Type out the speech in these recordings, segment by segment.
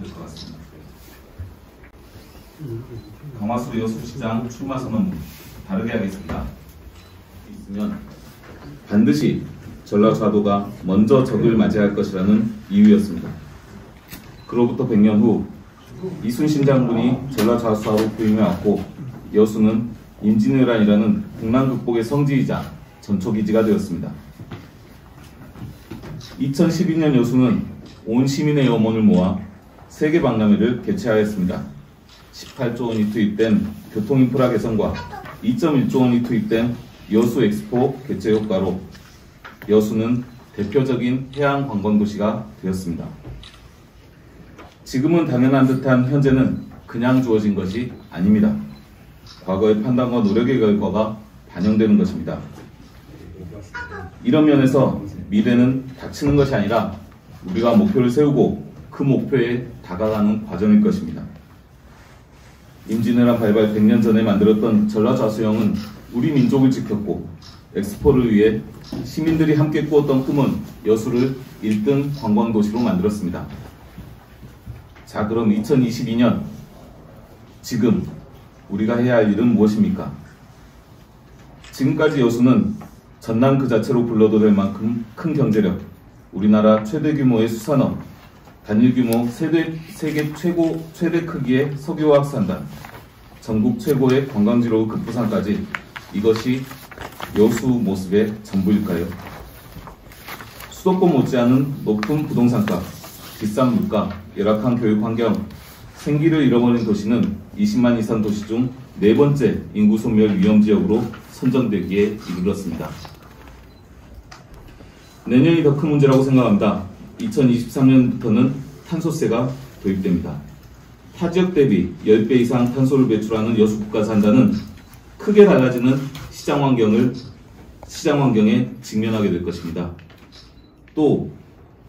될 것 같습니다. 강화수 여수시장 출마 선언문 다르게 하겠습니다. 있으면 반드시 전라좌도가 먼저 적을 맞이할 것이라는 이유였습니다. 그로부터 100년 후 이순신 장군이 전라좌수사로 부임해왔고 여수는 임진왜란이라는 국난 극복의 성지이자 전초기지가 되었습니다. 2012년 여수는 온 시민의 염원을 모아 세계박람회를 개최하였습니다. 18조 원이 투입된 교통인프라 개선과 2.1조 원이 투입된 여수 엑스포 개최 효과로 여수는 대표적인 해양 관광도시가 되었습니다. 지금은 당연한 듯한 현재는 그냥 주어진 것이 아닙니다. 과거의 판단과 노력의 결과가 반영되는 것입니다. 이런 면에서 미래는 닥치는 것이 아니라 우리가 목표를 세우고 그 목표에 다가가는 과정일 것입니다. 임진왜란 발발 100년 전에 만들었던 전라좌수영은 우리 민족을 지켰고 엑스포를 위해 시민들이 함께 꾸었던 꿈은 여수를 1등 관광도시로 만들었습니다. 자, 그럼 2022년 지금 우리가 해야 할 일은 무엇입니까? 지금까지 여수는 전남 그 자체로 불러도 될 만큼 큰 경제력, 우리나라 최대 규모의 수산업, 단일 규모 세계 최대 크기의 석유화학 산단, 전국 최고의 관광지로 급부상까지 이것이 여수 모습의 전부일까요? 수도권 못지않은 높은 부동산가, 비싼 물가, 열악한 교육 환경, 생기를 잃어버린 도시는 20만 이상 도시 중 4번째 인구 소멸 위험지역으로 선정되기에 이르렀습니다. 내년이 더 큰 문제라고 생각합니다. 2023년부터는 탄소세가 도입됩니다. 타 지역 대비 10배 이상 탄소를 배출하는 여수 국가산단은 크게 달라지는 시장 환경에 직면하게 될 것입니다. 또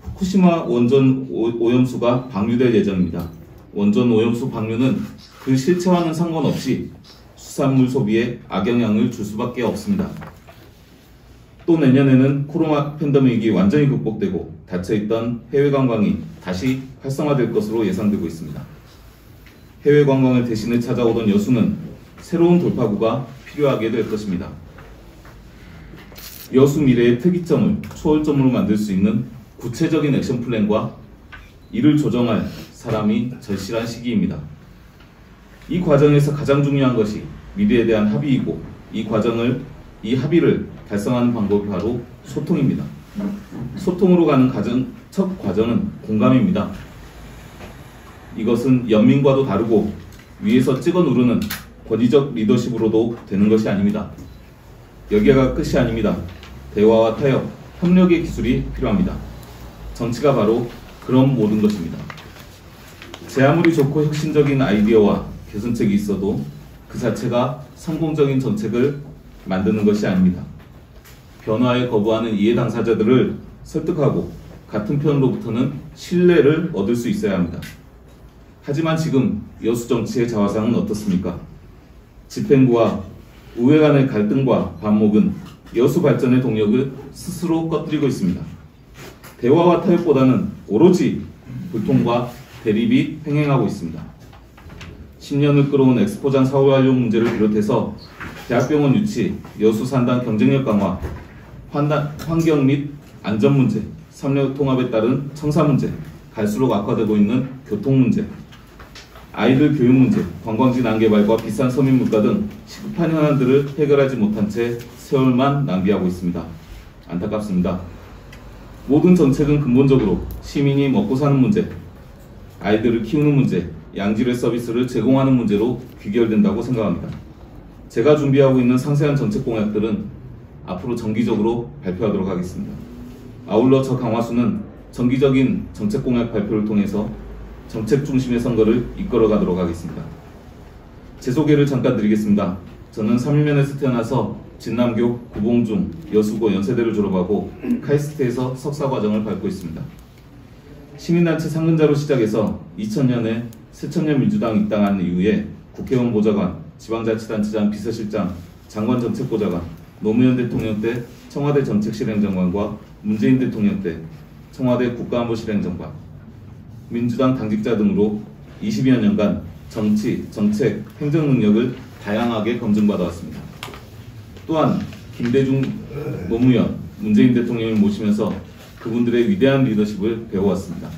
후쿠시마 원전 오염수가 방류될 예정입니다. 원전 오염수 방류는 그 실체와는 상관없이 수산물 소비에 악영향을 줄 수밖에 없습니다. 또 내년에는 코로나 팬데믹이 완전히 극복되고 닫혀있던 해외 관광이 다시 활성화될 것으로 예상되고 있습니다. 해외 관광을 대신해 찾아오던 여수는 새로운 돌파구가 필요하게 될 것입니다. 여수 미래의 특이점을 초월점으로 만들 수 있는 구체적인 액션 플랜과 이를 조정할 사람이 절실한 시기입니다. 이 과정에서 가장 중요한 것이 미래에 대한 합의이고 이 합의를 달성하는 방법이 바로 소통입니다. 소통으로 가는 첫 과정은 공감입니다. 이것은 연민과도 다르고 위에서 찍어 누르는 권위적 리더십으로도 되는 것이 아닙니다. 여기가 끝이 아닙니다. 대화와 타협, 협력의 기술이 필요합니다. 정치가 바로 그런 모든 것입니다. 제 아무리 좋고 혁신적인 아이디어와 개선책이 있어도 그 자체가 성공적인 정책을 만드는 것이 아닙니다. 변화에 거부하는 이해 당사자들을 설득하고 같은 편으로부터는 신뢰를 얻을 수 있어야 합니다. 하지만 지금 여수 정치의 자화상은 어떻습니까? 집행부와 의회 간의 갈등과 반목은 여수 발전의 동력을 스스로 꺼뜨리고 있습니다. 대화와 타협보다는 오로지 불통과 대립이 횡행하고 있습니다. 10년을 끌어온 엑스포장 사후 완료 문제를 비롯해서 대학병원 유치, 여수 산단 경쟁력 강화, 환경 및 안전 문제, 삼력 통합에 따른 청사 문제, 갈수록 악화되고 있는 교통 문제, 아이들 교육 문제, 관광지 난개발과 비싼 서민 물가 등 시급한 현안들을 해결하지 못한 채 세월만 낭비하고 있습니다. 안타깝습니다. 모든 정책은 근본적으로 시민이 먹고 사는 문제, 아이들을 키우는 문제, 양질의 서비스를 제공하는 문제로 귀결된다고 생각합니다. 제가 준비하고 있는 상세한 정책 공약들은 앞으로 정기적으로 발표하도록 하겠습니다. 아울러 저 강화수는 정기적인 정책 공약 발표를 통해서 정책 중심의 선거를 이끌어 가도록 하겠습니다. 제 소개를 잠깐 드리겠습니다. 저는 삼일면에서 태어나서 진남교, 구봉중, 여수고 연세대를 졸업하고 카이스트에서 석사과정을 밟고 있습니다. 시민단체 상근자로 시작해서 2000년에 새천년 민주당 입당한 이후에 국회의원 보좌관, 지방자치단체장 비서실장, 장관정책보좌관, 노무현 대통령 때 청와대 정책실행장관과 문재인 대통령 때 청와대 국가안보실행장관, 민주당 당직자 등으로 22여 년간 정치, 정책, 행정 능력을 다양하게 검증받아 왔습니다. 또한 김대중 노무현, 문재인 대통령을 모시면서 그분들의 위대한 리더십을 배워왔습니다.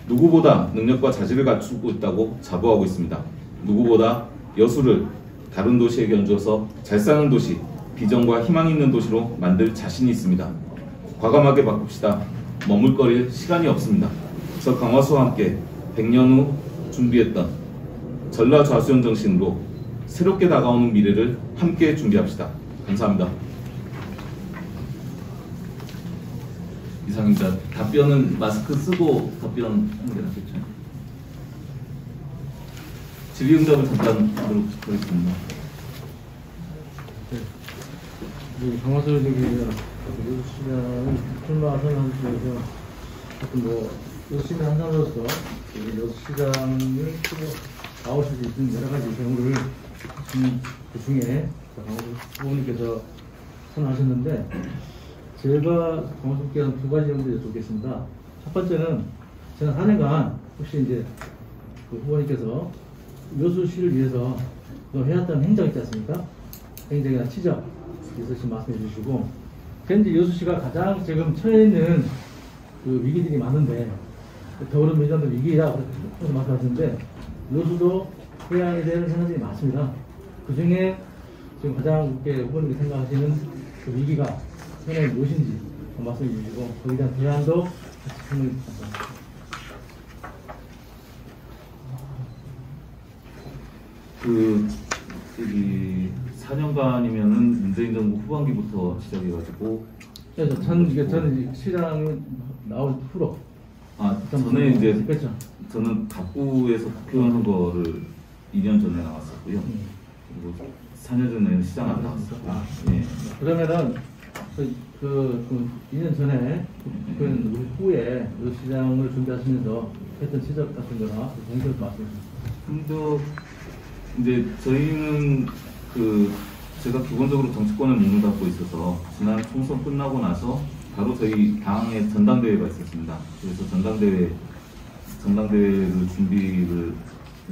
누구보다 능력과 자질을 갖추고 있다고 자부하고 있습니다. 누구보다 여수를 다른 도시에 견주어서 잘 사는 도시, 비전과 희망 있는 도시로 만들 자신이 있습니다. 과감하게 바꿉시다. 머물거릴 시간이 없습니다. 저 강화수와 함께 100년 후 준비했던 전라좌수연 정신으로 새롭게 다가오는 미래를 함께 준비합시다. 감사합니다. 이상입니다. 답변은 마스크 쓰고 답변하는 게 낫겠죠. 질의응답을 잠깐 하도록 하겠습니다. 네, 강화수 여수시장은 출마 선언에서 뭐 여수시민 한 사람으로서 여수시장을 나오실 수 있는 여러 가지 경우를 그 중에 강화수 후보님께서 선언하셨는데 제가 강화수 후보께 두 가지 정도 여쭙겠습니다. 첫 번째는 지난 4년간 혹시 이제 그 후보님께서 여수시를 위해서 해왔던 행정 있지 않습니까? 행정이나 치적 있으신 말씀해 주시고, 현재 여수시가 가장 지금 처해 있는 그 위기들이 많은데 더불어민주당도 위기라고 말씀하셨는데 여수도 해야 될 현안들이 많습니다. 그 중에 지금 가장 후보님이 생각하시는 그 위기가 현안이 무엇인지 말씀해 주시고 거기에 대한 대안도 같이 설명해 주십니다. 여기 4년간이면은 문재인 정부 후반기부터 시작해가지고. 그래서 저는 시장이 나올 후로. 전에 이제 저는 갑구에서 국회의원 선거를 2년 전에 나왔었고요. 그리고 4년 전에는 시장 안 나왔었고. 예. 그러면은 그 2년 전에 우리 후에 시장을 준비하시면서 했던 지적 같은 거나 공격 말씀해 주세요. 이제 저희는 제가 기본적으로 정치권을 몸담고 있어서 지난 총선 끝나고 나서 바로 저희 당의 전당대회가 있었습니다. 그래서 전당대회를 준비를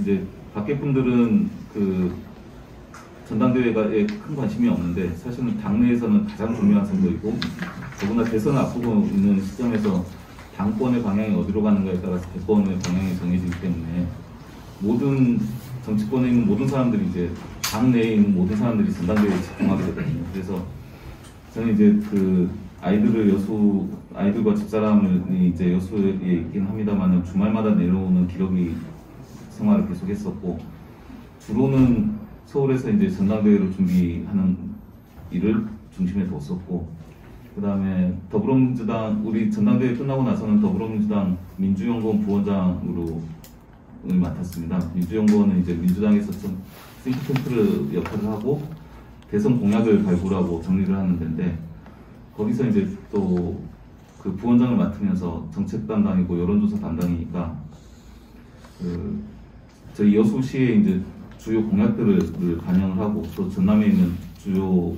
이제 밖에 분들은 그 전당대회에 큰 관심이 없는데 사실은 당내에서는 가장 중요한 선거이고 더구나 대선을 앞두고 있는 시점에서 당권의 방향이 어디로 가는가에 따라서 대권의 방향이 정해지기 때문에 모든 정치권에 있는 모든 사람들이 이제 당내에 있는 모든 사람들이 전당대회에 집중하게 되거든요. 그래서 저는 이제 그 아이들과 집사람이 이제 여수에 있긴 합니다만은 주말마다 내려오는 기러기 생활을 계속 했었고 주로는 서울에서 이제 전당대회를 준비하는 일을 중심에 뒀었고 그 다음에 더불어민주당 우리 전당대회 끝나고 나서는 더불어민주당 민주연구원 부원장으로 맡았습니다. 민주연구원은 이제 민주당에서 좀 싱크탱크 역할을 하고 대선 공약을 발굴하고 정리를 하는 데인데 거기서 이제 또 그 부원장을 맡으면서 정책 담당이고 여론조사 담당이니까 저희 여수시에 이제 주요 공약들을 반영을 하고 또 전남에 있는 주요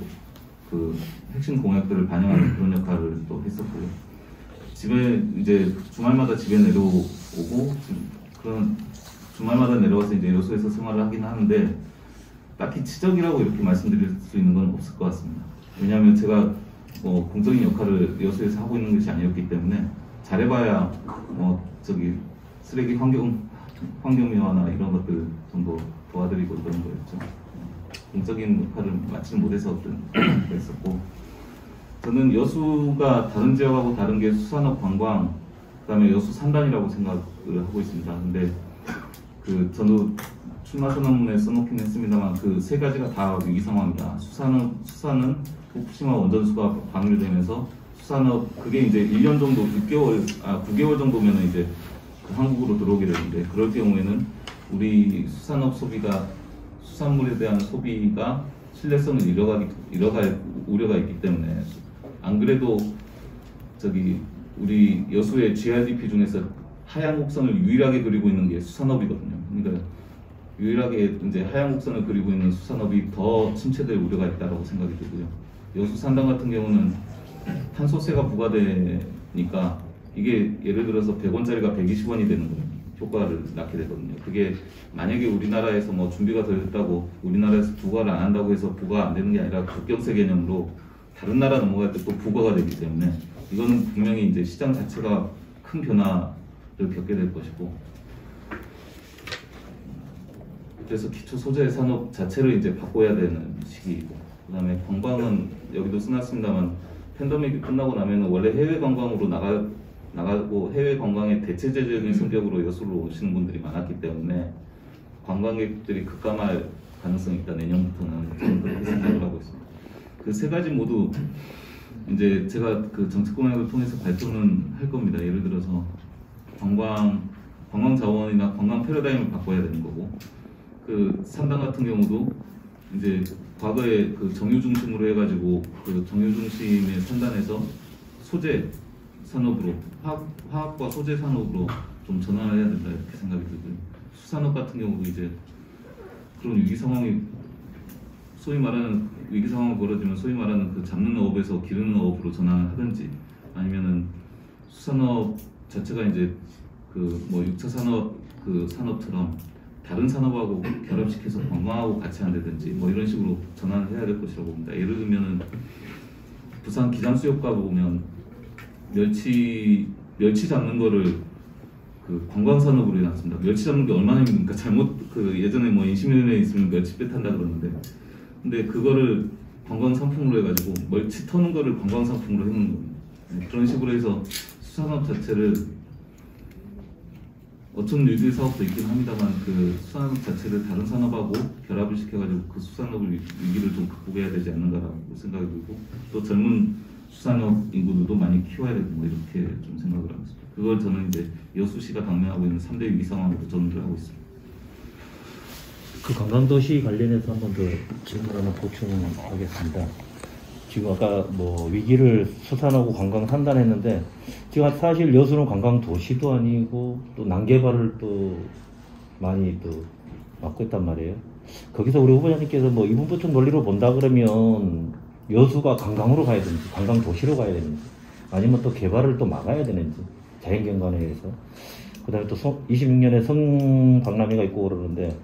그 핵심 공약들을 반영하는 그런 역할을 또 했었고요. 집에 이제 주말마다 집에 내려오고 그런 주말마다 내려와서 이제 여수에서 생활을 하긴 하는데 딱히 치적이라고 이렇게 말씀드릴 수 있는 건 없을 것 같습니다. 왜냐하면 제가 뭐 공적인 역할을 여수에서 하고 있는 것이 아니었기 때문에 잘해봐야 쓰레기 환경미화나 이런 것들 정도 도와드리고 그런 거였죠. 공적인 역할을 마치지 못해서 그랬었고 저는 여수가 다른 지역하고 다른 게 수산업 관광 그다음에 여수 3단이라고 생각을 하고 있습니다. 근데 저도 출마 선언문에 써놓긴 했습니다만 그 세 가지가 다 위기 상황이다. 수산은 후쿠시마 원전수가 방류되면서 수산업 그게 이제 1년 정도 9개월 정도면 이제 한국으로 들어오게 되는데 그럴 경우에는 우리 수산업 소비가 수산물에 대한 소비가 신뢰성을 잃어갈 우려가 있기 때문에 안 그래도 우리 여수의 GRDP 중에서 하향 곡선을 유일하게 그리고 있는 게 수산업이거든요. 그러니까 유일하게 이제 하향 곡선을 그리고 있는 수산업이 더 침체될 우려가 있다고 생각이 들고요. 여수 산당 같은 경우는 탄소세가 부과되니까 이게 예를 들어서 100원짜리가 120원이 되는 거예요. 효과를 낳게 되거든요. 그게 만약에 우리나라에서 뭐 준비가 덜 됐다고 우리나라에서 부과를 안 한다고 해서 부과가 안 되는 게 아니라 국경세 개념으로 다른 나라 넘어갈 때 또 부과가 되기 때문에 이거는 분명히 이제 시장 자체가 큰 변화를 겪게 될 것이고, 그래서 기초 소재 산업 자체를 이제 바꿔야 되는 시기이고, 그다음에 관광은 여기도 써놨습니다만 팬데믹이 끝나고 나면은 원래 해외 관광으로 나가고 해외 관광의 대체제적인 성격으로 여수로 오시는 분들이 많았기 때문에 관광객들이 급감할 가능성이 있다. 내년부터는 저는 그렇게 생각을 하고 있습니다. 그 세 가지 모두 이제 제가 그 정책 공약을 통해서 발전은 할 겁니다. 예를 들어서 관광 자원이나 관광 패러다임을 바꿔야 되는 거고, 그 산단 같은 경우도 이제 과거에 그 정유 중심으로 해가지고 그 정유 중심의 산단에서 소재 산업으로 화학과 소재 산업으로 좀 전환을 해야 된다 이렇게 생각이 들고요. 수산업 같은 경우도 이제 그런 위기 상황이 소위 말하는 위기 상황이 벌어지면 소위 말하는 그 잡는 어업에서 기르는 어업으로 전환을 하든지, 아니면은 수산업 자체가 이제 그 뭐 6차 산업 그 산업처럼 다른 산업하고 결합시켜서 관광하고 같이 한다든지 뭐 이런 식으로 전환을 해야 될 것이라고 봅니다. 예를 들면은 부산 기장수협가 보면 멸치 잡는 거를 그 관광산업으로 해놨습니다. 멸치 잡는 게 얼마나 힘듭니까? 그 예전에 뭐 인심위원회에 있으면 멸치배 탄다 그러는데, 근데 그거를 관광 상품으로 해가지고 멸치 터는 거를 관광 상품으로 해놓는 겁니다. 그런 식으로 해서 수산업 자체를 어촌 뉴딜 사업도 있긴 합니다만 그 수산업 자체를 다른 산업하고 결합을 시켜가지고 그 수산업을 위기를 좀 극복해야 되지 않는가라고 생각이 들고, 또 젊은 수산업 인구들도 많이 키워야 되고 뭐 이렇게 좀 생각을 하고 있습니다. 그걸 저는 이제 여수시가 당면하고 있는 3대 위기 상황으로 전개를 하고 있습니다. 그 관광도시 관련해서 한 번 더 질문 하나 보충하겠습니다. 지금 아까 뭐 위기를 수산하고 관광 산단했는데, 지금 사실 여수는 관광 도시도 아니고 또 난개발을 또 많이 또 맡고 있단 말이에요. 거기서 우리 후보자님께서 뭐 이분부터 논리로 본다 그러면 여수가 관광으로 가야 되는지 관광 도시로 가야 되는지, 아니면 또 개발을 또 막아야 되는지 자연경관에 의해서, 그 다음에 또 26년에 성박람회가 있고 그러는데,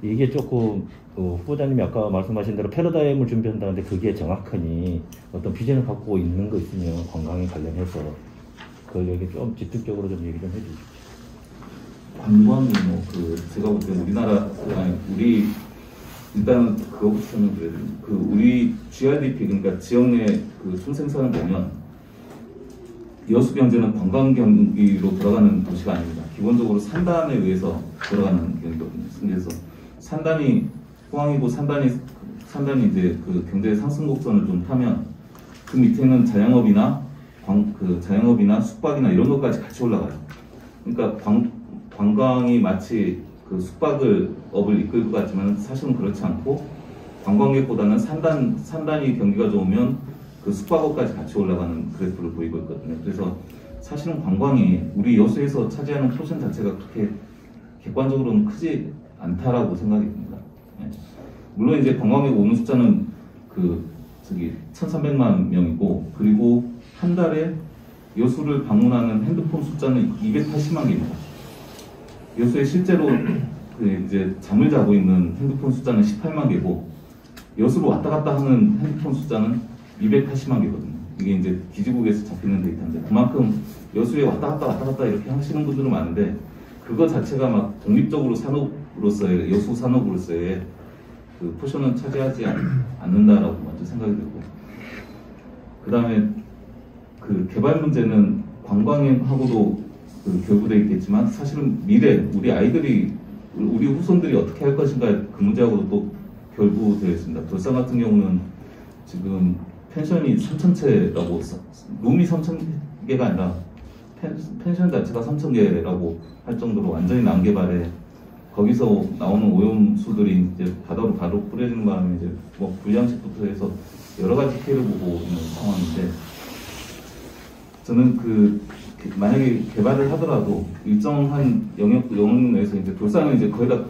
이게 조금 후보자님이 아까 말씀하신 대로 패러다임을 준비한다는데 그게 정확하니 어떤 비전을 갖고 있는 거 있으면 관광에 관련해서 그걸 여기 좀 집중적으로 좀 얘기 좀 해주십시오. 관광이 뭐 그 제가 볼 때 우리나라 아니 우리 일단은 그거부터 설명드려야 됩니다. 그 우리 GRDP 그러니까 지역 내 그 총생산을 보면 여수 경제는 관광 경기로 돌아가는 도시가 아닙니다. 기본적으로 산단에 의해서 돌아가는 경기거든요. 그래서 산단이 포항이고 산단이 이제 그 경제 상승 곡선을 좀 타면 그 밑에는 자영업이나 자영업이나 숙박이나 이런 것까지 같이 올라가요. 그러니까 관광이 마치 그 숙박업을 이끌 것 같지만 사실은 그렇지 않고, 관광객보다는 산단이 경기가 좋으면 그 숙박업까지 같이 올라가는 그래프를 보이고 있거든요. 그래서 사실은 관광이 우리 여수에서 차지하는 포션 자체가 그렇게 객관적으로는 크지 않다라고 생각이 듭니다. 네. 물론 이제 관광객 오는 숫자는 1,300만 명이고, 그리고 한 달에 여수를 방문하는 핸드폰 숫자는 280만 개입니다. 여수에 실제로 이제 잠을 자고 있는 핸드폰 숫자는 18만 개고, 여수로 왔다 갔다 하는 핸드폰 숫자는 280만 개거든요. 이게 이제 기지국에서 잡히는 데이터인데, 그만큼 여수에 왔다 갔다 이렇게 하시는 분들은 많은데, 그거 자체가 막 독립적으로 산업으로서의 여수 산업으로서의 그 포션은 차지하지 않는다라고 먼저 생각이 들고, 그 다음에 그 개발 문제는 관광하고도 그 결부되어 있겠지만, 사실은 미래 우리 후손들이 어떻게 할 것인가 그 문제하고도 또 결부되어 있습니다. 돌산 같은 경우는 지금 펜션이 3,000채라고, 룸이 3,000개가 아니라 펜션 자체가 3,000개라고 할 정도로 완전히 난개발에, 거기서 나오는 오염수들이 이제 바다로 바로 뿌려지는 바람에 이제 뭐 불량식부터 해서 여러 가지 피해를 보고 있는 상황인데, 저는 만약에 개발을 하더라도 일정한 영역 내에서 이제 돌산은 이제 거의 다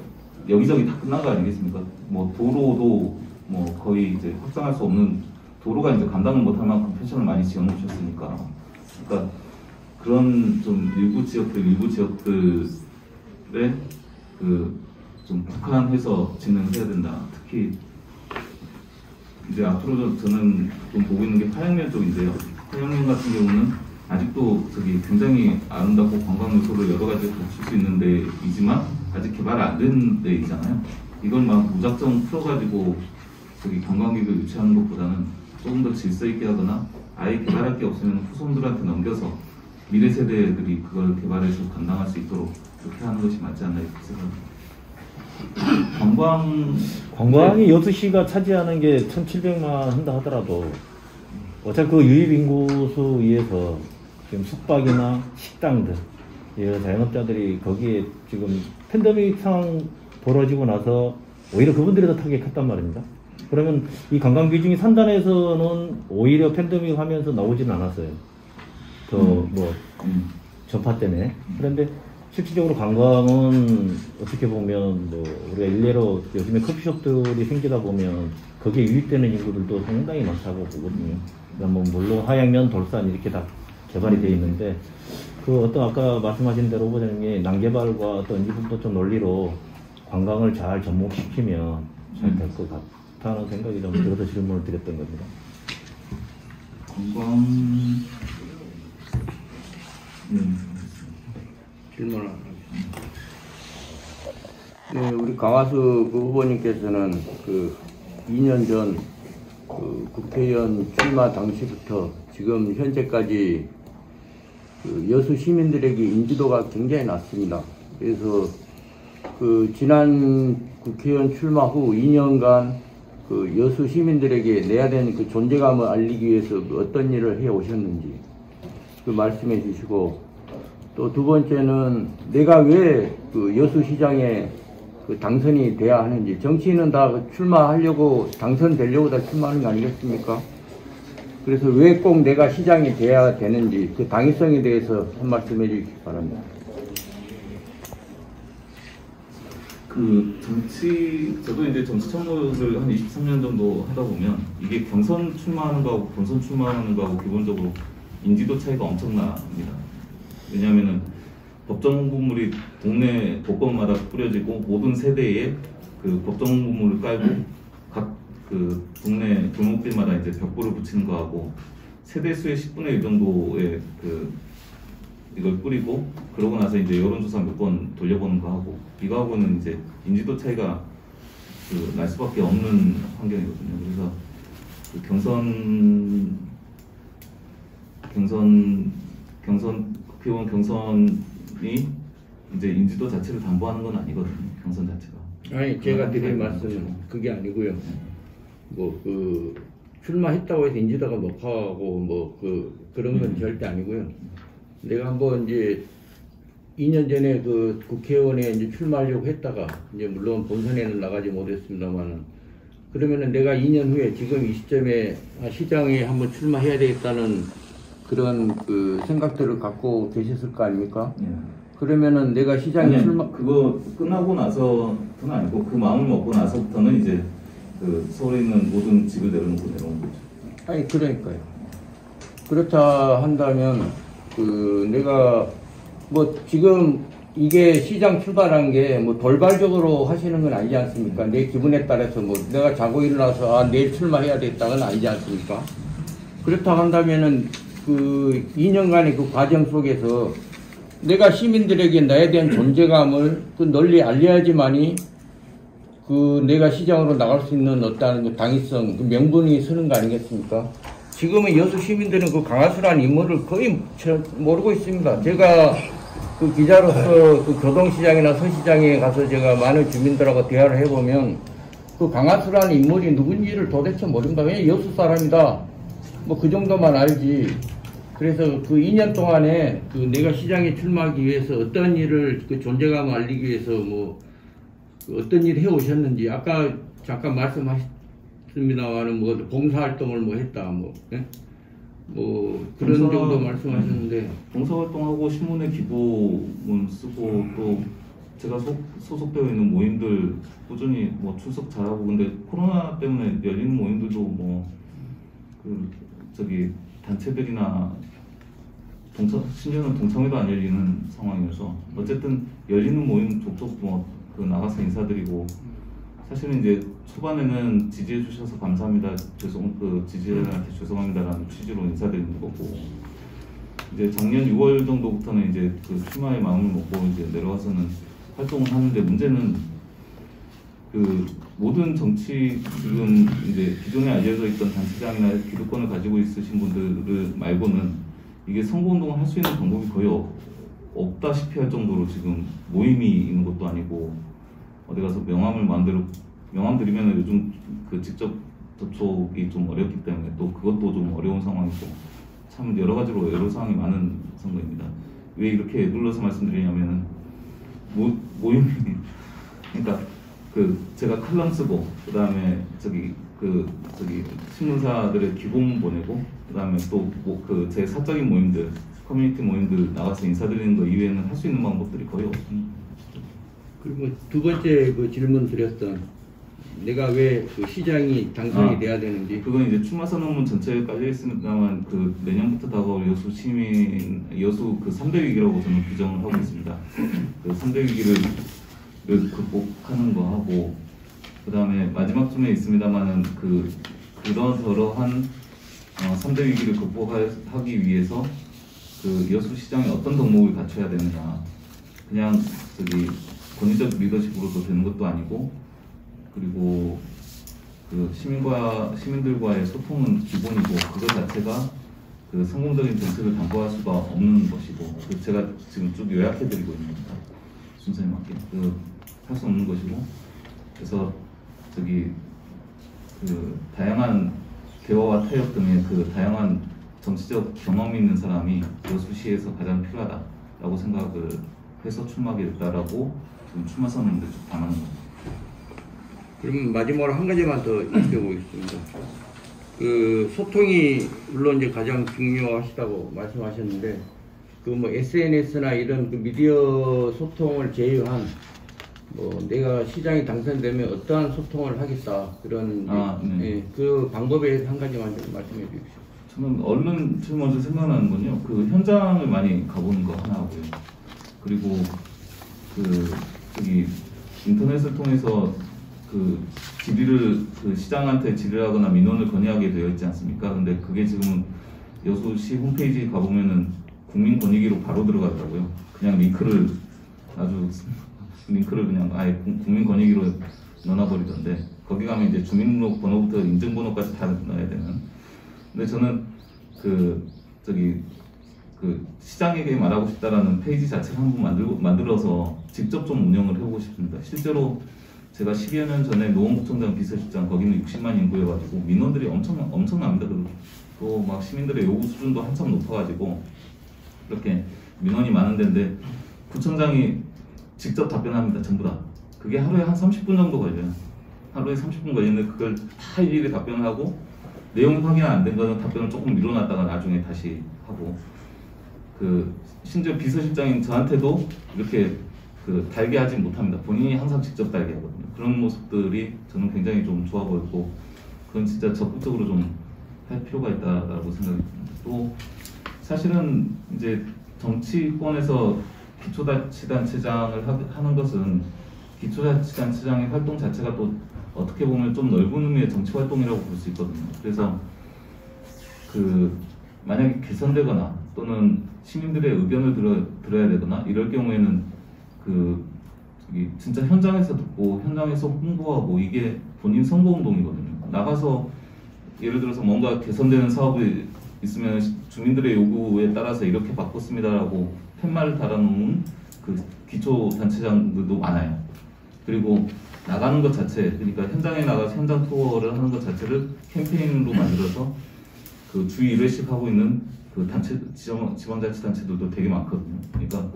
여기저기 다 끝난 거 아니겠습니까? 뭐 도로도 뭐 거의 이제 확장할 수 없는, 도로가 이제 감당을 못할 만큼 펜션을 많이 지어놓으셨으니까, 그러니까 그런 좀 일부 지역들에 그 좀 국한해서 진행을 해야 된다. 특히 이제 앞으로 저는 좀 보고 있는 게 화양면 쪽인데요. 화양면 같은 경우는 아직도 저기 굉장히 아름답고 관광 요소를 여러 가지 갖출 수 있는 데이지만 아직 개발 안 된 데이잖아요. 이걸 막 무작정 풀어가지고 저기 관광객을 유치하는 것보다는 조금 더 질서 있게 하거나 아예 개발할 게 없으면 후손들한테 넘겨서 미래 세대들이 그걸 개발해서 감당할 수 있도록 그렇게 하는 것이 맞지 않나 이렇게 생각합니다. 관광이 여수시가 차지하는 게 1,700만 한다 하더라도 어차피 그 유입 인구수 위에서 지금 숙박이나 식당들 자영업자들이 거기에 지금 팬데믹 상황 벌어지고 나서 오히려 그분들이 더 타격이 컸단 말입니다. 그러면 이 관광 비중이 산단에서는 오히려 팬데믹 하면서 나오지는 않았어요. 전파 때문에. 그런데 실질적으로 관광은 어떻게 보면 뭐 우리가 일례로 요즘에 커피숍들이 생기다 보면 거기에 유입되는 인구들도 상당히 많다고 보거든요. 뭐 물론 하양면, 돌산 이렇게 다 개발이 되어 있는데 그 어떤 아까 말씀하신 대로 후보자님이 난개발과 어떤 이분법적 논리로 관광을 잘 접목시키면 잘 될 것 같다는 생각이 좀 들어서 질문을 드렸던 겁니다. 관광 질문을 네, 우리 강화수 그 후보님께서는 그 2년 전 그 국회의원 출마 당시부터 지금 현재까지 그 여수 시민들에게 인지도가 굉장히 낮습니다. 그래서 그 지난 국회의원 출마 후 2년간 그 여수 시민들에게 내야 되는 그 존재감을 알리기 위해서 어떤 일을 해 오셨는지 그 말씀해 주시고, 또 두 번째는 내가 왜 그 여수시장에 그 당선이 돼야 하는지, 정치인은 다 출마하려고 당선되려고 다 출마하는 거 아니겠습니까? 그래서 왜 꼭 내가 시장이 돼야 되는지 그 당위성에 대해서 한 말씀 해주시기 바랍니다. 저도 이제 정치 참모를 한 23년 정도 하다 보면 이게 경선 출마하는 거하고 본선 출마하는 거하고 기본적으로 인지도 차이가 엄청납니다. 왜냐하면은 법정 홍보물이 동네 곳곳마다 뿌려지고 모든 세대에 그 법정 홍보물을 깔고 각 그 동네 골목길마다 이제 벽보를 붙이는 거하고 세대 수의 10분의 1 정도의 그 이걸 뿌리고 그러고 나서 이제 여론조사 몇 번 돌려보는 거 하고 이거하고는 이제 인지도 차이가 그 날 수밖에 없는 환경이거든요. 그래서 그 국회의원 경선이 이제 인지도 자체를 담보하는 건 아니거든요. 경선 자체가. 아니, 제가 드릴 말씀은 그게 아니고요. 뭐 그 출마했다고 해서 인지도가 높아하고 뭐 그런 건 절대 아니고요. 내가 한번 이제 2년 전에 그 국회의원에 이제 출마하려고 했다가 이제 물론 본선에는 나가지 못했습니다만은, 그러면은 내가 2년 후에 지금 이 시점에 시장에 한번 출마해야 되겠다는 그런 그 생각들을 갖고 계셨을 거 아닙니까? 그러면은 내가 시장에 그거 끝나고 나서는 아니고 그 마음을 먹고 나서부터는 이제 그 서울에 있는 모든 집을 내려놓고 내려온 거죠. 아니, 그러니까요. 그렇다 한다면 그 내가 뭐 지금 이게 시장 출발한 게 뭐 돌발적으로 하시는 건 아니지 않습니까? 내 기분에 따라서 뭐 내가 자고 일어나서 내일 출마해야 되겠다는 아니지 않습니까? 그렇다 한다면은 그 2년간의 그 과정 속에서 내가 시민들에게 나에 대한 존재감을 그 널리 알려야지만이 그 내가 시장으로 나갈 수 있는 어떤 그 당위성, 그 명분이 서는 거 아니겠습니까? 지금은 여수 시민들은 그 강하수라는 인물을 거의 모르고 있습니다. 제가 그 기자로서 그 교동시장이나 서시장에 가서 제가 많은 주민들하고 대화를 해보면 그 강하수라는 인물이 누군지를 도대체 모른다. 그냥 여수 사람이다. 뭐 그 정도만 알지. 그래서 그 2년 동안에 그 내가 시장에 출마하기 위해서 어떤 일을 그 존재감을 알리기 위해서 뭐 어떤 일을 해 오셨는지 아까 잠깐 말씀하셨습니다만은 뭐 봉사활동을 뭐 했다 뭐, 예? 뭐 그런 정도 말씀하셨는데, 봉사활동하고 신문에 기부문 쓰고 또 제가 소속되어 있는 모임들 꾸준히 뭐 출석 잘하고, 근데 코로나 때문에 열리는 모임들도 뭐 그 저기 단체들이나 심지어는 동창회도 안 열리는 상황이어서 어쨌든 열리는 모임 족족 그 나가서 인사드리고 사실은 이제 초반에는 지지해 주셔서 감사합니다. 지지자들한테 죄송합니다라는 취지로 인사드리는 거고 이제 작년 6월 정도부터는 이제 그 출마의 마음을 먹고 이제 내려와서는 활동을 하는데 문제는 그 모든 정치 지금 이제 기존에 알려져 있던 단체장이나 기득권을 가지고 있으신 분들 말고는 이게 선거운동을 할 수 있는 방법이 거의 없다시피 할 정도로 지금 모임이 있는 것도 아니고 어디 가서 명함 드리면 요즘 그 직접 접촉이 좀 어렵기 때문에 또 그것도 좀 어려운 상황이고 참 여러 가지로 애로사항이 많은 선거입니다. 왜 이렇게 눌러서 말씀드리냐면은 모임이 그러니까 그 제가 칼럼 쓰고 그 다음에 저기 신문사들의 기본 보내고 그 다음에 또 제 사적인 모임들 커뮤니티 모임들 나가서 인사드리는 거 이외에는 할 수 있는 방법들이 거의 없습니다. 그리고 두 번째 그 질문 드렸던 내가 왜 그 시장이 당선이 돼야 되는지 그건 이제 출마 선언문 전체에 깔려 있습니다만 그 내년부터 다가올 여수 그 3대 위기라고 저는 규정을 하고 있습니다. 그 3대 위기를 극복하는 거 하고 그 다음에 마지막쯤에 있습니다만은 그러한 3대 위기를 극복하기 위해서 그 여수시장이 어떤 덕목을 갖춰야 되느냐 그냥 권위적 리더십으로도 되는 것도 아니고 그리고 그 시민들과의 소통은 기본이고 그것 자체가 그 성공적인 정책을 담보할 수가 없는 것이고 제가 지금 쭉 요약해드리고 있는 겁니다. 순서에 맞게 할 수 없는 것이고 그래서 다양한 대화와 타협 등의 그 다양한 정치적 경험이 있는 사람이 여수시에서 가장 필요하다라고 생각을 해서 출마하게 됐다라고 지금 출마 선언을 담아는 겁니다. 그럼 마지막으로 한 가지만 더 여쭤보겠습니다. 그 소통이 물론 이제 가장 중요하시다고 말씀하셨는데 그 뭐 SNS나 이런 그 미디어 소통을 제외한 내가 시장이 당선되면 어떠한 소통을 하겠다 그런 네. 그 방법에 대해서 한 가지만 좀 말씀해 주십시오. 저는 얼른 제일 먼저 생각나는 건요. 그 현장을 많이 가보는 거 하나 하고요. 그리고 인터넷을 통해서 시장한테 질의를 하거나 민원을 건의하게 되어 있지 않습니까? 근데 그게 지금은 여수시 홈페이지 가보면은 국민권익위로 바로 들어가더라고요. 그냥 링크를 그냥 아예 국민권익위로 넣어버리던데 거기 가면 이제 주민등록번호부터 인증번호까지 다 넣어야 되는. 근데 저는 시장에게 말하고 싶다라는 페이지 자체를 한번 만들어서 직접 좀 운영을 해보고 싶습니다. 실제로 제가 10여 년 전에 노원구청장 비서실장 거기는 60만 인구여가지고 민원들이 엄청납니다. 또 막 시민들의 요구 수준도 한참 높아가지고 이렇게 민원이 많은 데인데 구청장이 직접 답변합니다. 전부 다. 그게 하루에 한 30분 정도 걸려요. 하루에 30분 걸리는데 그걸 다 일일이 답변하고 내용 확인 안 된 거는 답변을 조금 미뤄놨다가 나중에 다시 하고 심지어 비서실장인 저한테도 이렇게 달게 하진 못합니다. 본인이 항상 직접 달게 하거든요. 그런 모습들이 저는 굉장히 좀 좋아 보였고 그건 진짜 적극적으로 좀 할 필요가 있다라고 생각이 듭니다. 또 사실은 이제 정치권에서 기초자치단체장을 하는 것은 기초자치단체장의 활동 자체가 또 어떻게 보면 좀 넓은 의미의 정치 활동이라고 볼 수 있거든요. 그래서 만약에 개선되거나 또는 시민들의 의견을 들어야 되거나 이럴 경우에는 진짜 현장에서 듣고 현장에서 홍보하고 이게 본인 선거운동이거든요. 나가서 예를 들어서 뭔가 개선되는 사업이 있으면 주민들의 요구에 따라서 이렇게 바꿨습니다라고 팻말을 달아놓은 기초단체장들도 많아요. 그리고 나가는 것 자체, 그러니까 현장에 나가서 현장 투어를 하는 것 자체를 캠페인으로 만들어서 주위 1회씩 하고 있는 지방자치단체들도 되게 많거든요. 그러니까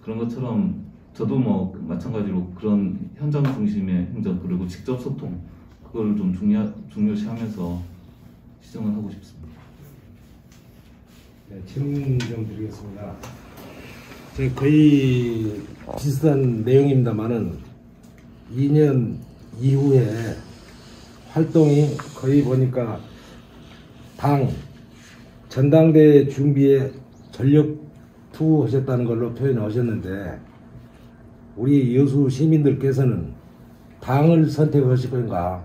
그런 것처럼 저도 마찬가지로 그런 현장 중심의 행정 그리고 직접 소통 그걸 좀 중요시하면서 시정을 하고 싶습니다. 네, 질문 좀 드리겠습니다. 거의 비슷한 내용입니다만은 2년 이후에 활동이 거의 보니까 전당대회 준비에 전력 투하셨다는 걸로 표현하셨는데 우리 여수 시민들께서는 당을 선택하실 건가,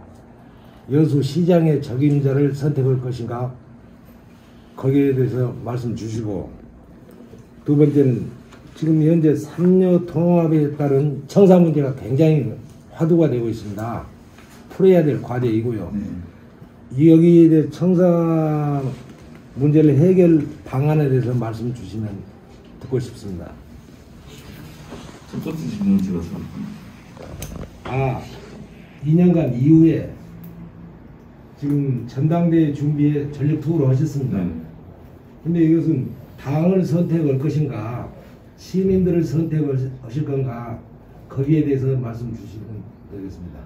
여수 시장의 적임자를 선택할 것인가, 거기에 대해서 말씀 주시고, 두 번째는 지금 현재 삼여 통합에 따른 청사 문제가 굉장히 화두가 되고 있습니다. 풀어야 될 과제이고요. 여기에 대해 청사 문제를 해결 방안에 대해서 말씀 주시면 듣고 싶습니다. 첫 번째 질문 찍어서 2년간 이후에 지금 전당대회 준비에 전력 투구를 하셨습니다. 근데 이것은 당을 선택할 것인가, 시민들을 선택하실 건가, 거기에 대해서 말씀 주시면 되겠습니다.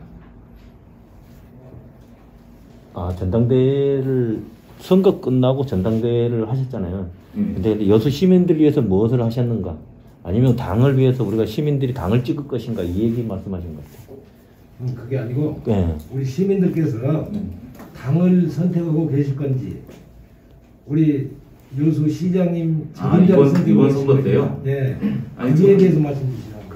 전당대회를 선거 끝나고 전당대회를 하셨잖아요. 근데 여수 시민들 위해서 무엇을 하셨는가? 아니면 당을 위해서 우리가 시민들이 당을 찍을 것인가? 이 얘기 말씀하신 것 같아요. 그게 아니고 네. 우리 시민들께서 당을 선택하고 계실 건지, 우리 여수 시장님 이번 선거 때요? 네. 아니, 거기에 대해서 말씀 주시라고.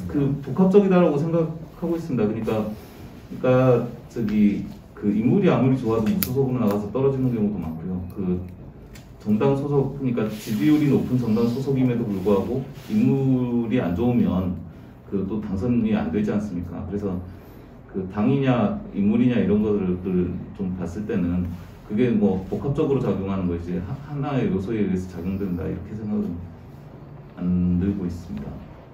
그 복합적이다라고 생각하고 있습니다. 그러니까 그 인물이 아무리 좋아도 무소속으로 나가서 떨어지는 경우도 많고요. 그 정당 소속, 그러니까 지지율이 높은 정당 소속임에도 불구하고 인물이 안 좋으면 그 또 당선이 안 되지 않습니까? 그래서 그 당이냐 인물이냐 이런 것들을 좀 봤을 때는 그게 뭐 복합적으로 작용하는 것이지 하나의 요소에 의해서 작용된다 이렇게 생각은 안 들고 있습니다.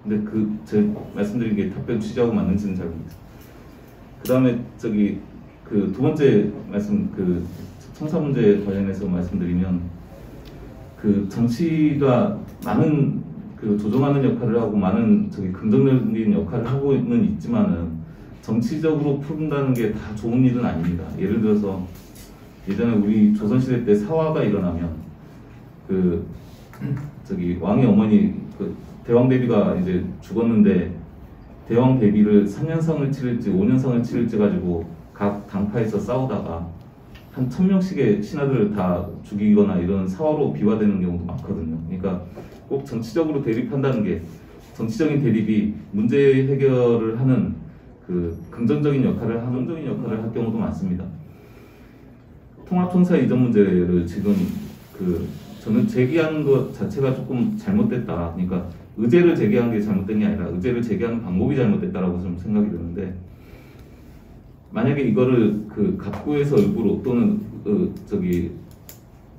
근데 제 말씀드린 게 답변 취지하고 맞는지는 잘 모르겠습니다. 그 다음에 그 두 번째 말씀, 그 청사 문제 관련해서 말씀드리면, 그 정치가 많은 그 조정하는 역할을 하고 많은 긍정적인 역할을 하고는 있지만은 정치적으로 푼다는 게 다 좋은 일은 아닙니다. 예를 들어서 예전에 우리 조선시대 때 사화가 일어나면 왕의 어머니 대왕 대비가 이제 죽었는데 대왕 대비를 3년상을 치를지 5년상을 치를지 가지고 각 당파에서 싸우다가 한 1000명씩의 신하들을 다 죽이거나 이런 사화로 비화되는 경우도 많거든요. 그러니까 꼭 정치적으로 대립한다는 게, 정치적인 대립이 문제 해결을 하는 그 긍정적인 역할을 할 경우도 많습니다. 통합청사 이전 문제를 지금 저는 제기한 것 자체가 조금 잘못됐다. 그러니까 의제를 제기한 게 잘못된 게 아니라 의제를 제기하는 방법이 잘못됐다라고 좀 생각이 드는데, 만약에 이거를 갑구에서 을구로 또는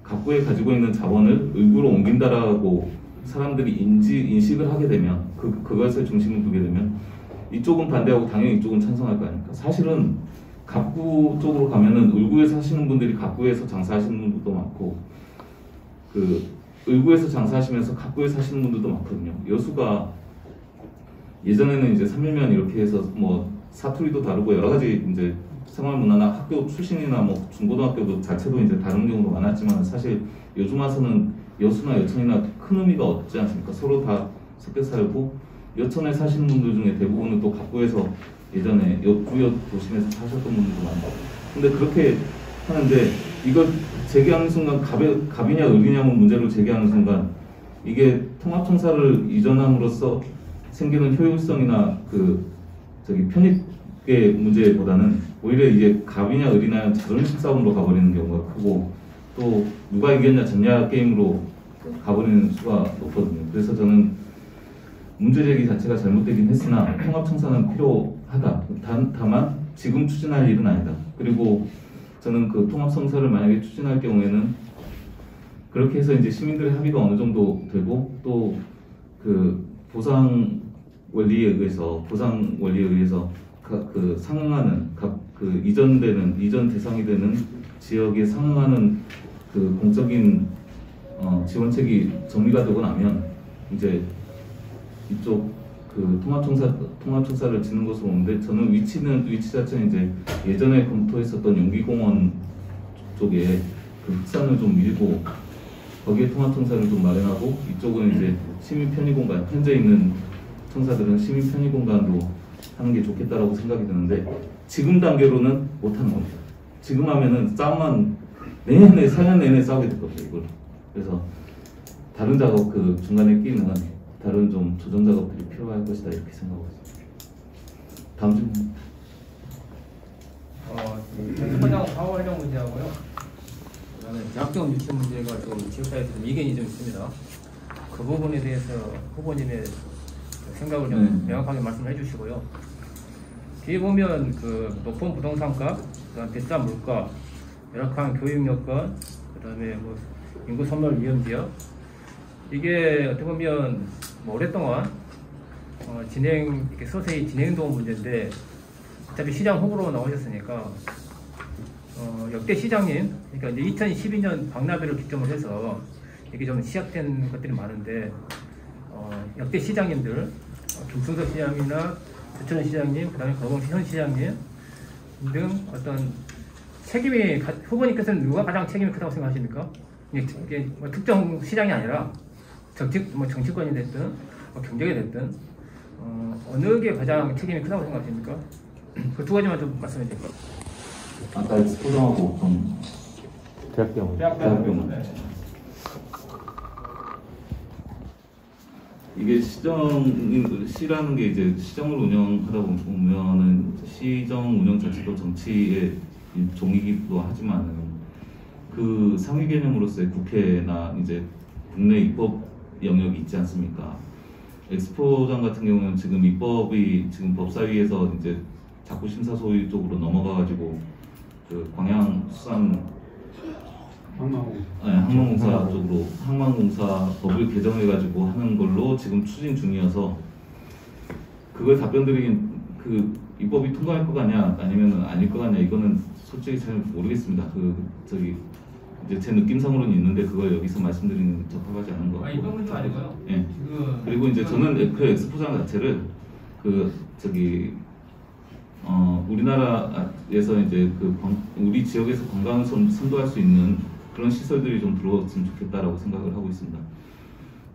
갑구에 가지고 있는 자원을 을구로 옮긴다라고 사람들이 인식을 하게 되면, 그것에 중심을 두게 되면 이쪽은 반대하고 당연히 이쪽은 찬성할 거 아닙니까? 사실은 갑구 쪽으로 가면은 을구에서 사시는 분들이 갑구에서 장사하시는 분들도 많고, 을구에서 장사하시면서 갑구에서 사시는 분들도 많거든요. 여수가 예전에는 이제 삼일면 이렇게 해서 뭐 사투리도 다르고 여러 가지 이제 생활 문화나 학교 출신이나 뭐 중고등학교도 자체도 이제 다른 경우도 많았지만, 사실 요즘 와서는 여수나 여천이나 큰 의미가 없지 않습니까? 서로 다 섞여 살고, 여천에 사시는 분들 중에 대부분은 또 갑구에서 예전에 부여 도심에서 사셨던 분들도 많고. 근데 그렇게 하는데 이걸 제기하는 순간 갑이냐 을이냐 문제를 제기하는 순간 이게 통합청사를 이전함으로써 생기는 효율성이나 편익의 문제보다는 오히려 이게 갑이냐 을이냐 자존심 싸움으로 가버리는 경우가 크고, 또 누가 이겼냐 졌냐 게임으로 가버리는 수가 높거든요. 그래서 저는 문제 제기 자체가 잘못되긴 했으나 통합청사는 필요하다. 다만 지금 추진할 일은 아니다. 그리고 저는 그 통합청사를 만약에 추진할 경우에는 그렇게 해서 이제 시민들의 합의가 어느 정도 되고, 또 보상 원리에 의해서 상응하는 이전 대상이 되는 지역에 상응하는 공적인 지원책이 정리가 되고 나면 이제 이쪽 통합청사를 짓는 것으로 오는데, 저는 위치 자체는 이제 예전에 검토했었던 용기공원 쪽에 흑산을 좀 밀고 거기에 통합청사를 좀 마련하고, 이쪽은 이제 시민 편의공간, 현재 있는 청사들은 시민 편의공간으로 하는 게 좋겠다라고 생각이 드는데, 지금 단계로는 못하는 겁니다. 지금 하면은 싸움만 4년 내내 싸우게 될 겁니다, 이걸. 그래서 다른 작업 그 중간에 끼는 다른 좀 조정 작업들이 필요할 것이다 이렇게 생각하고 있습니다. 다음 질문. 현장 사후 활용 문제하고요. 그다음에 대학병원 유치 문제가 좀 지역사회에서 좀 이견이 좀 있습니다. 그 부분에 대해서 후보님의 생각을 좀 명확하게 말씀해 주시고요. 뒤에 보면 그 높은 부동산가, 그다음 비싼 물가, 열악한 교육 여건, 그다음에 뭐 인구 소멸 위험 지역, 이게 어떻게 보면 뭐 오랫동안 이렇게 서서히 진행된 문제인데, 어차피 시장 후보로 나오셨으니까 역대 시장님, 그러니까 이제 2012년 박나배를 기점으로 해서 이게 좀 시작된 것들이 많은데, 역대 시장님들, 김승석 시장님이나 조천원 시장님, 그다음에 거봉시 현 시장님 등 어떤 책임이, 후보님께서는 누가 가장 책임이 크다고 생각하십니까? 이게 뭐 특정 시장이 아니라 정치권이 됐든 경제가 됐든 어느 게 가장 책임이 크다고 생각하십니까? 그 두 가지만 좀 말씀해 주세요. 아까 엑스포장하고 좀 대학병원. 이게 시라는 게 이제 시정을 운영하다 보면은 시정 운영 자체도 정치의 종이기도 하지만은 그 상위 개념으로서의 국회나 이제 국내 입법 영역이 있지 않습니까? 엑스포장 같은 경우는 지금 입법이 지금 법사위에서 이제 자꾸 심사소위 쪽으로 넘어가가지고 그 광양수산 항만공사 쪽으로 항만공사 법을 개정해가지고 하는 걸로 지금 추진 중이어서 그걸 답변드리긴 그 입법이 통과할 것 같냐 아니면 아닐 것 같냐 이거는 솔직히 잘 모르겠습니다. 이제 제 느낌상으로는 있는데 그걸 여기서 말씀드리는 적합하지 않은 것 같고. 이건 문제 아니고요. 예. 그리고 이제 저는 그 엑스포장 자체를 우리나라에서 이제 우리 지역에서 관광을 선도할 수 있는 그런 시설들이 좀 들어왔으면 좋겠다라고 생각을 하고 있습니다.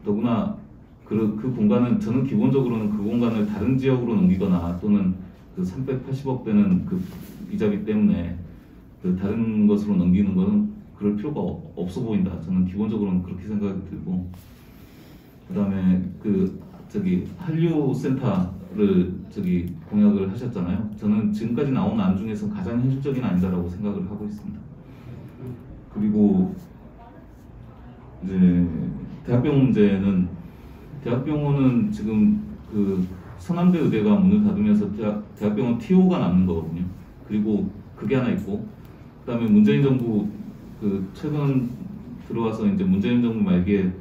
더구나 그 공간은 저는 기본적으로는 그 공간을 다른 지역으로 넘기거나 또는 그 380억 되는 그 이자비 때문에 그 다른 것으로 넘기는 것은 그럴 필요가 없어 보인다. 저는 기본적으로는 그렇게 생각이 들고, 그다음에 한류 센터를 공약을 하셨잖아요. 저는 지금까지 나온 안 중에서 가장 현실적인 안이다라고 생각을 하고 있습니다. 그리고 이제 대학병원 문제는 대학병원은 지금 그 서남대 의대가 문을 닫으면서 대학병원 TO가 남는 거거든요. 그리고 그게 하나 있고, 그다음에 문재인 정부 최근 들어와서 이제 문재인 정부 말기에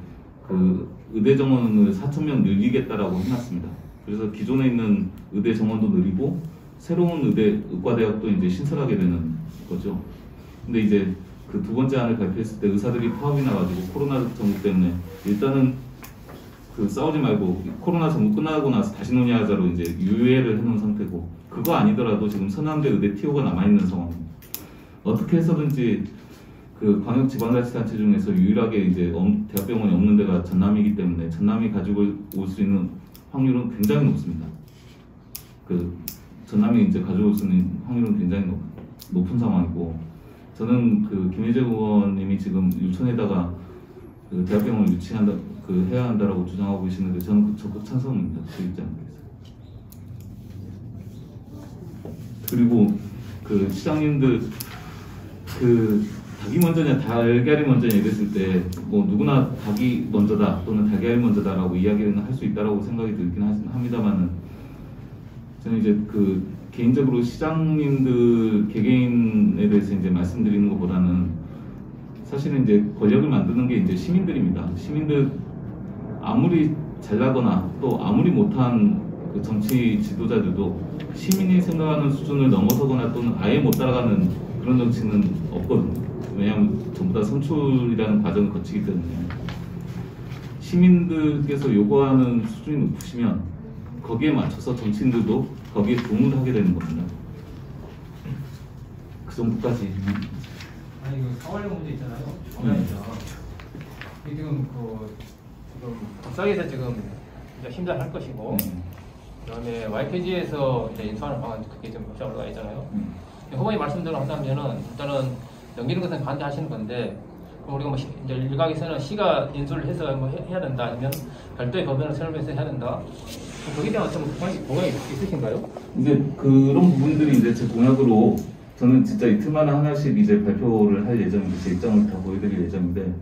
그 의대 정원을 4,000명 늘리겠다라고 해놨습니다. 그래서 기존에 있는 의대 정원도 늘리고 새로운 의과대학도 이제 신설하게 되는 거죠. 근데 이제 그 두 번째 안을 발표했을 때 의사들이 파업이 나가지고 코로나 정부 때문에 일단은 싸우지 말고 코로나 정부 끝나고 나서 다시 논의하자로 이제 유예를 해놓은 상태고, 그거 아니더라도 지금 서남대 의대 TO가 남아있는 상황입니다. 어떻게 해서든지 그 광역지방자치단체 중에서 유일하게 이제 대학병원이 없는 데가 전남이기 때문에 전남이 가지고 올 수 있는 확률은 굉장히 높습니다. 전남이 이제 가져올 수 있는 확률은 굉장히 높은 상황이고, 저는 김혜재 의원님이 지금 유천에다가 대학병원을 해야 한다라고 주장하고 계시는데 저는 적극 찬성입니다. 그 입장에서. 그리고 시장님들 닭이 먼저냐 달걀이 먼저냐 이랬을 때 뭐 누구나 닭이 먼저다 또는 달걀이 먼저다라고 이야기는 할 수 있다라고 생각이 들긴 합니다만은, 저는 이제 개인적으로 시장님들 개개인에 대해서 이제 말씀드리는 것보다는 사실은 이제 권력을 만드는 게 이제 시민들입니다. 시민들 아무리 잘나거나 또 아무리 못한 정치 지도자들도 시민이 생각하는 수준을 넘어서거나 또는 아예 못 따라가는 그런 정치는 없거든요. 왜냐하면 전부 다 선출이라는 과정을 거치기 때문에 시민들께서 요구하는 수준이 높으시면 거기에 맞춰서 정치인들도 거기에 도움을 하게 되는 겁니다. 그 정도까지. 아니 사활용 문제 있잖아요. 이게 지금 법사위에서 지금 이제 심사할 것이고, 그다음에 YPG에서 이제 인수하는 방안 그게 지금 협상 올라가 있잖아요. 후보님 말씀대로 한다면은 일단은 넘기는 것은 반대하시는 건데 그럼 우리가 뭐 이제 일각에서는 시가 인수를 해서 뭐 해야 된다, 아니면 별도의 법원을 설립해서 해야 된다. 거기에 대한 어떤 보강이 있으신가요? 이제 그런 부분들이 이제 제 공약으로 저는 진짜 이틀만에 하나씩 이제 발표를 할 예정인데, 제 입장을 다 보여드릴 예정인데,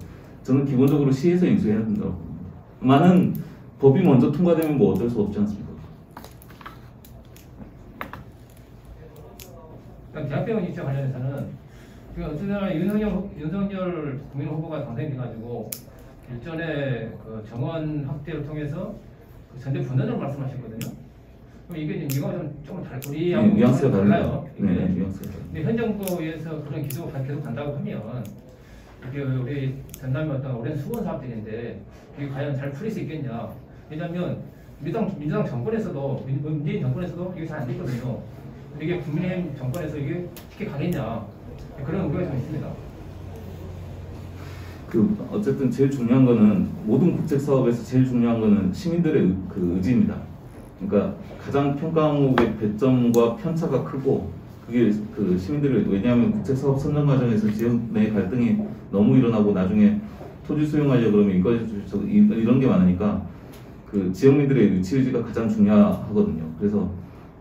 저는 기본적으로 시에서 인수해야 된다고 봅니다. 많은 법이 먼저 통과되면 뭐 어쩔 수 없지 않습니까? 대학병원 입장 관련해서는 지금 어쨌든 윤석열 국민 후보가 당선돼가지고 일전에 그 정원 확대를 통해서 그 전대 분단을 말씀하셨거든요. 그럼 이게 지금 이거 좀 우리하고 뉘앙스가 달라요. 네, 뉘앙스가 달라요. 근데 현 정부에서 그런 기조가 계속 간다고 하면 이게 우리 전남의 어떤 오랜 수건 사업들인데 이게 과연 잘 풀릴 수 있겠냐? 왜냐하면 민주당 정권에서도 문재인 정권에서도 이게 잘 안 됐거든요. 근데 이게 국민의힘 정권에서 이게 쉽게 가겠냐? 그런 우려가 좀 있습니다. 어쨌든 제일 중요한 거는, 모든 국책 사업에서 제일 중요한 거는 시민들의 그 의지입니다. 그러니까 가장 평가 항목의 배점과 편차가 크고, 그게 그 시민들을, 왜냐하면 국책 사업 선정 과정에서 지역 내 갈등이 너무 일어나고 나중에 토지 수용하려 그러면 이런 게 많으니까 그 지역민들의 유치 의지가 가장 중요하거든요. 그래서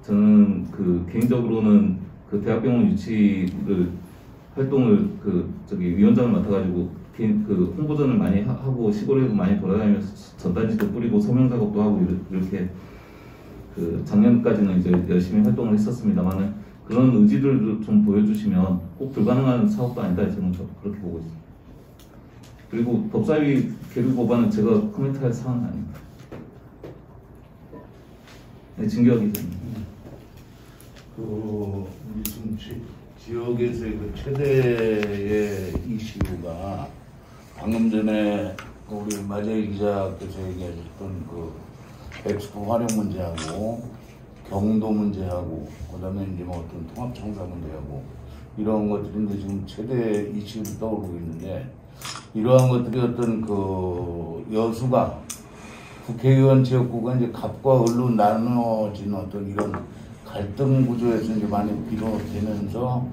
저는 그 개인적으로는 그 대학병원 유치를 활동을 위원장을 맡아가지고 그 홍보전을 많이 하고 시골에도 많이 돌아다니면서 전단지도 뿌리고 서명 작업도 하고 이렇게 그 작년까지는 이제 열심히 활동을 했었습니다만은, 그런 의지를 좀 보여주시면 꼭 불가능한 사업도 아니다, 저는 그렇게 보고 있습니다. 그리고 법사위 계류 법안은 제가 코멘트할 사안은 아닙니다. 네, 진격이 됩니다. 우리 지금 지역에서의 그 최대의 이슈가 방금 전에 우리 마재희 기자께서 얘기하셨던 그 엑스포 활용 문제하고 경도 문제하고 그다음에 이제 뭐 어떤 통합청사 문제하고 이런 것들인데 지금 최대 이슈로 떠오르고 있는데, 이러한 것들이 어떤 그 여수가 국회의원 지역구가 이제 갑과 을로 나눠진 어떤 이런 갈등 구조에서 이제 많이 비롯되면서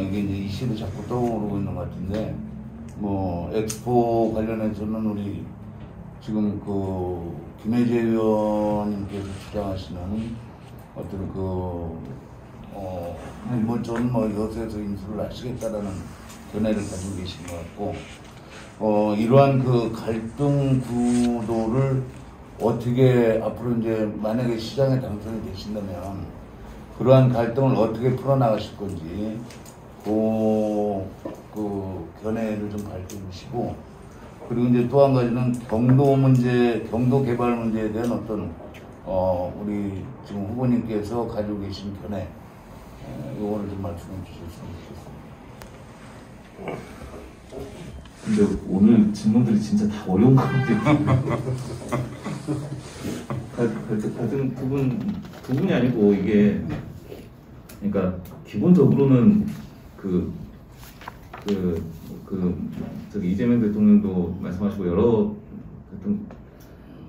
이게 이제 이슈로 자꾸 떠오르고 있는 것 같은데, 뭐 엑스포 관련해서는 우리 지금 그 김혜재 의원님께서 주장하시는 어떤 뭐 저는 뭐 여수에서 인수를 하시겠다라는 견해를 가지고 계신 것 같고, 이러한 그 갈등 구도를 어떻게 앞으로 이제 만약에 시장에 당선이 되신다면 그러한 갈등을 어떻게 풀어나가실 건지 그 견해를 좀 밝혀 주시고, 그리고 이제 또 한 가지는 경도 문제, 경도 개발 문제에 대한 어떤 우리 지금 후보님께서 가지고 계신 견해, 이거를 좀 말씀해 주셨으면 좋겠습니다. 근데 오늘 질문들이 진짜 다 어려운 것 같아요. 같은 두 분이 아니고, 이게 그러니까 기본적으로는 저기 이재명 대통령도 말씀하시고 여러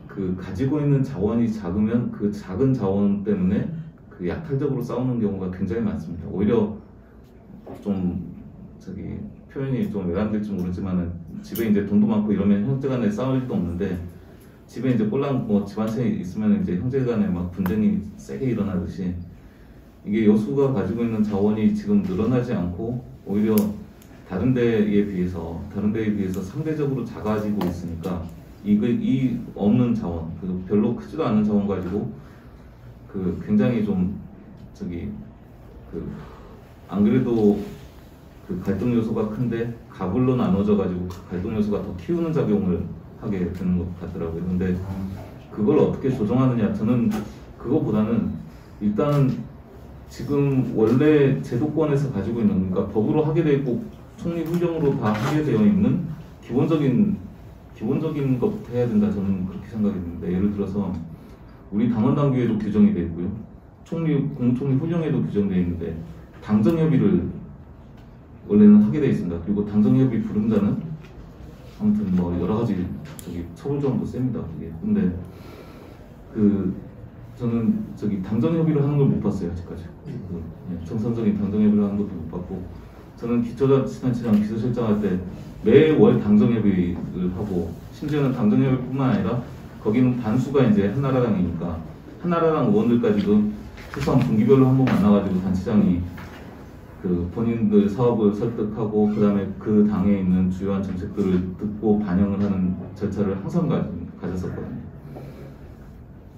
그 가지고 있는 자원이 작으면 그 작은 자원 때문에 그 약탈적으로 싸우는 경우가 굉장히 많습니다. 오히려 좀 저기 표현이 좀 외람될지 모르지만은, 집에 이제 돈도 많고 이러면 형제간에 싸울 일도 없는데, 집에 이제 꼴랑 뭐 집 한 채 있으면 이제 형제간에 막 분쟁이 세게 일어나듯이, 이게 여수가 가지고 있는 자원이 지금 늘어나지 않고 오히려 다른 데에 비해서 상대적으로 작아지고 있으니까, 이 없는 자원, 그 별로 크지도 않은 자원 가지고 그 굉장히 좀 저기 안 그래도 그 갈등 요소가 큰데 가불로 나눠져 가지고 그 갈등 요소가 더 키우는 작용을 하게 되는 것 같더라고요. 근데 그걸 어떻게 조정하느냐, 저는 그거보다는 일단은 지금 원래 제도권에서 가지고 있는, 그러니까 법으로 하게 되어 있고 총리 훈령으로 다 하게 되어 있는 기본적인 것부터 해야 된다, 저는 그렇게 생각했는데, 예를 들어서 우리 당원 당규에도 규정이 되어 있고요, 국무총리 훈령에도 규정되어 있는데, 당정협의를 원래는 하게 되어 있습니다. 그리고 당정협의 불응자는 아무튼 뭐 여러 가지 저기 처벌 조항도 셉니다. 그게. 근데 저는 저기 당정협의를 하는 걸 못 봤어요, 아직까지. 정상적인 당정협의를 하는 것도 못 봤고, 저는 기초자치단체장 비서실장 할 때 매월 당정협의를 하고, 심지어는 당정협의뿐만 아니라 거기는 단수가 이제 한나라당이니까 한나라당 의원들까지도 최소한 분기별로 한번 만나가지고 단체장이 그 본인들 사업을 설득하고 그다음에 그 당에 있는 주요한 정책들을 듣고 반영을 하는 절차를 항상 가졌었거든요.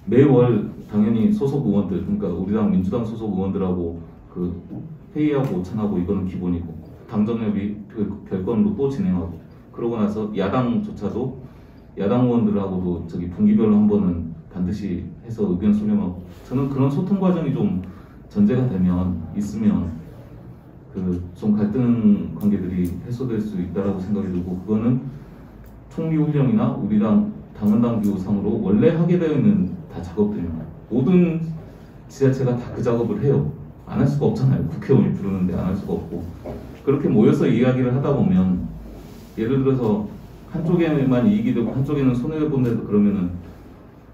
매월 당연히 소속 의원들, 그러니까 우리 당 민주당 소속 의원들하고 그 회의하고 오찬하고 이거는 기본이고, 당정협의 별건으로 또 진행하고, 그러고 나서 야당조차도 야당 의원들하고도 저기 분기별로 한 번은 반드시 해서 의견 수렴하고, 저는 그런 소통 과정이 좀 전제가 되면 있으면 그 좀 갈등 관계들이 해소될 수 있다라고 생각이 들고, 그거는 총리 훈령이나 우리 당 당헌당규상으로 원래 하게 되어 있는 다 작업들입니다. 모든 지자체가 다 그 작업을 해요. 안 할 수가 없잖아요. 국회의원이 부르는데 안 할 수가 없고. 그렇게 모여서 이야기를 하다 보면, 예를 들어서 한쪽에만 이익이 되고 한쪽에는 손해를 본데도 그러면은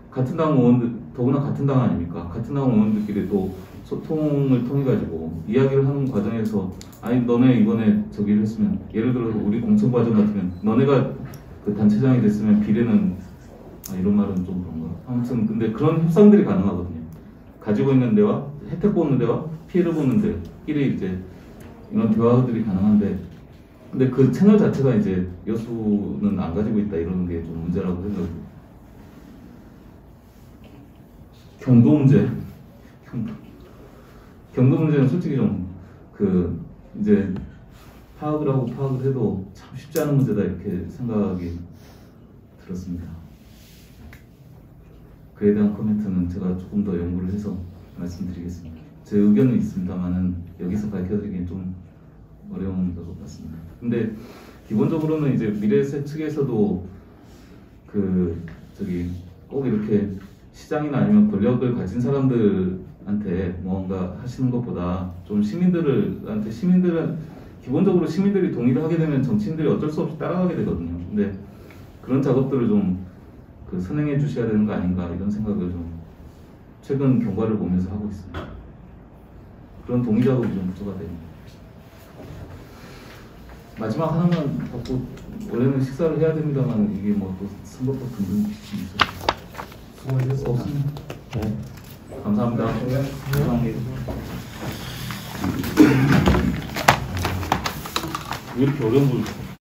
같은 당 의원들, 더구나 같은 당 아닙니까? 같은 당 의원들끼리 또 소통을 통해 가지고 이야기를 하는 과정에서, 아니 너네 이번에 저기를 했으면, 예를 들어서 우리 공천 과정 같으면 너네가 그 단체장이 됐으면 비례는, 이런 말은 좀 그런가. 아무튼 근데 그런 협상들이 가능하거든요. 가지고 있는 데와 혜택 보는 데와 피해를 보는 데끼리 이제 이런 대화들이 가능한데, 근데 그 채널 자체가 이제 여수는 안 가지고 있다, 이러는 게 좀 문제라고 생각해요. 경도 문제. 경도 문제는 솔직히 좀 그 이제 파악을 해도 참 쉽지 않은 문제다, 이렇게 생각이 들었습니다. 그에 대한 코멘트는 제가 조금 더 연구를 해서 말씀드리겠습니다. 제 의견은 있습니다만은 여기서 밝혀드리기엔 좀 어려운 것 같습니다. 근데 기본적으로는 이제 미래세 측에서도 그 저기 꼭 이렇게 시장이나 아니면 권력을 가진 사람들한테 뭔가 하시는 것보다 좀 시민들은 기본적으로 시민들이 동의를 하게 되면 정치인들이 어쩔 수 없이 따라가게 되거든요. 근데 그런 작업들을 좀 그 선행해 주셔야 되는 거 아닌가, 이런 생각을 좀 최근 경과를 보면서 하고 있습니다. 그런 동의 작업이 좀 부족하다. 마지막 하나만 받고, 원래는 식사를 해야 됩니다만 이게 뭐 또 선거법 등등이 있어서 없습니다. 네. 감사합니다. 감사합니다. 왜 이렇게 어려운 걸